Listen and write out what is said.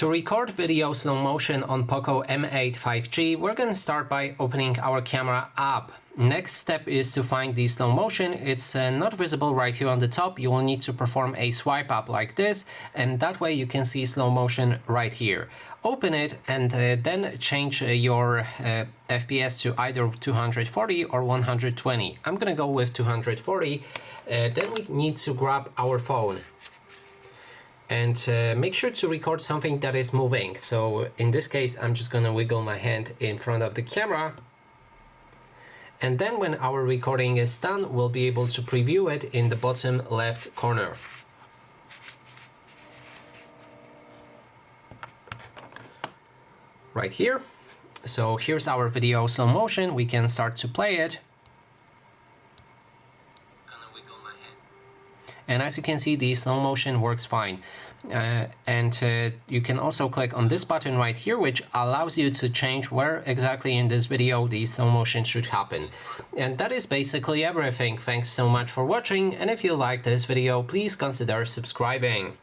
To record video slow motion on POCO M8 5G, we're going to start by opening our camera app. Next step is to find the slow motion. It's not visible right here on the top. You will need to perform a swipe up like this, and that way you can see slow motion right here. Open it and then change your FPS to either 240 or 120. I'm gonna go with 240. Then we need to grab our phone and make sure to record something that is moving. So in this case, I'm just gonna wiggle my hand in front of the camera. And then when our recording is done, we'll be able to preview it in the bottom left corner. Right here. So here's our video slow motion. We can start to play it. And as you can see, the slow motion works fine. You can also click on this button right here, which allows you to change where exactly in this video the slow motion should happen. And that is basically everything. Thanks so much for watching, and if you liked this video, please consider subscribing.